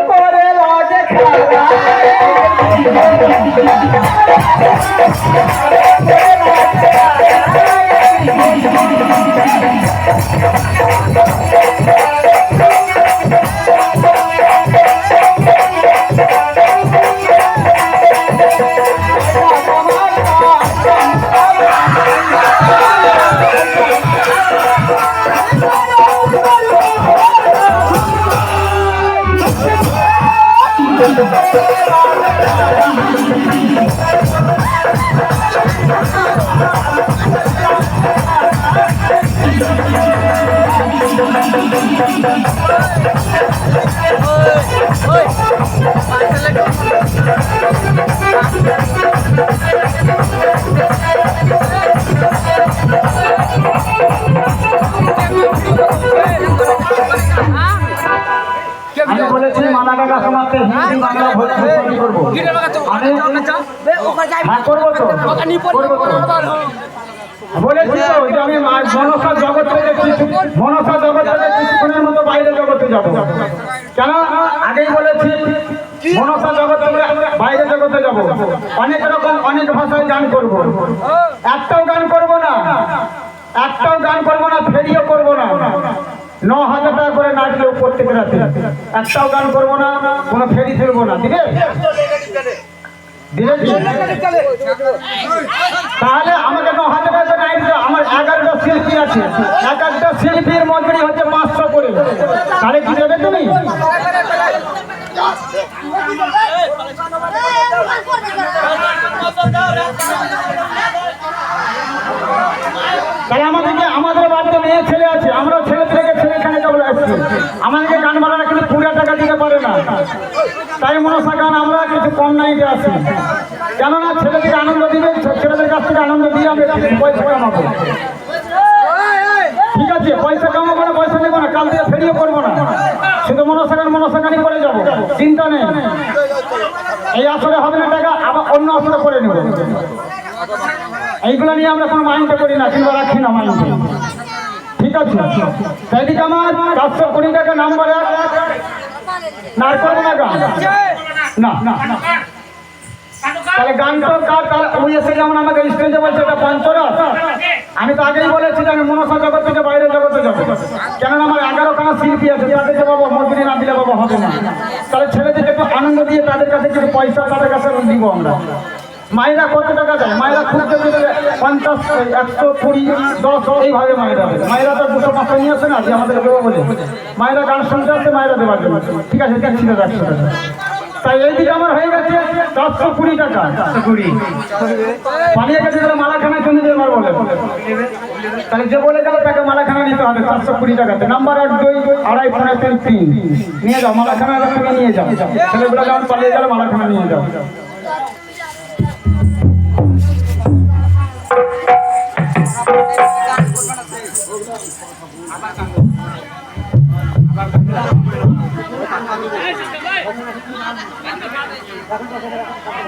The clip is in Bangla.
করে লজে খেলা আমি বলেছি মালা কাকা সমাজকে হিন্দি বাংলা ভোজপুরি করবো আমি করবো তো বলেছি তো যে আমি মনসা জগৎ থেকে কিছুক্ষণের মতো বাইরে জগতে যাবো কেন আগেই বলেছি মনসা জগৎ থেকে বাইরে জগতে যাবো অনেক রকম অনেক ভাষায় গান করবো একটাও গান করবো না ফেরিও করবো না 9,000 টাকা করে নাচলেও প্রত্যেক রাতে একটাও গান করবো না কোনো ফেরি ফেলবো না দিবে তাহলে আমাকে 9,000 টাকা নাইট আমার 11টা শিল্পী আছে এক একটা শিল্পীর মজুরি হচ্ছে 500 করে তাহলে কি দেবে তুমি তাহলে আমাদের বাড়িতে মেয়ে ছেলে আছে আমরা ছেলে এখানে চলে আসছি আমাদেরকে গান বানানো কিন্তু 20 টাকা দিতে পারে না তাই মনসা গান আমরা কিছু কম নাইতে আসি কেননা ছেলেদের আনন্দ দিবে ছেলেদের কাছ থেকে আনন্দ দিয়ে আমরা পয়সা কামাবো ঠিক আছে পয়সা কামাবো না পয়সা নেবো না কাল থেকে ফেরিও করবো না শুধু মনসা গানই করে যাবো চিন্তা নেই এই আসরে হবে না টাকা আবার অন্য আসরে করে নেবো এইগুলো নিয়ে আমরা কোনো মাইন্ডে করি না কিংবা রাখি না মাইন্ডে ঠিক আছে তাইদিকে আমার 420 টাকা নাম্বার না করবো না গান না তাহলে গান তো ওই এসে যেমন আমাকে স্টেজে বলছে এটা পঞ্চরস আমি তো আগেই বলেছি যে আমি মনসা জগৎ থেকে বাইরে জগতে যাবো কেননা আমার 11খানা শিল্পী আছে তাদেরকে বাবা মজুরি না দিলে বাবা হবে না তাহলে ছেলেদেরকে একটু আনন্দ দিয়ে তাদের কাছে কিছু পয়সা তাদের কাছে দিব আমরা মায়েরা কত টাকা দেয় মায়েরা খুব যদি 50 120 10 এইভাবে মায়েরা তো 200-500 নিয়ে আসে না যে আমাদের দেবো বলে মায়েরা গান শুনতে আসছে মায়েরা দেবার জন্য ঠিক আছে দেখছি না 100 টাকা তাই এইদিকে আমার হয়ে গেছে 420 টাকা পালিয়ে গেছে মালাখানার জন্য দেবার বলে তাহলে যে বলে গেল তাকে মালাখানা নিতে হবে 420 টাকাতে নাম্বার 8 2 2.5 4 3 নিয়ে যাও মালাখানা থেকে নিয়ে যাও ছেলেগুলো যখন পালিয়ে গেলে মালাখানা নিয়ে যাও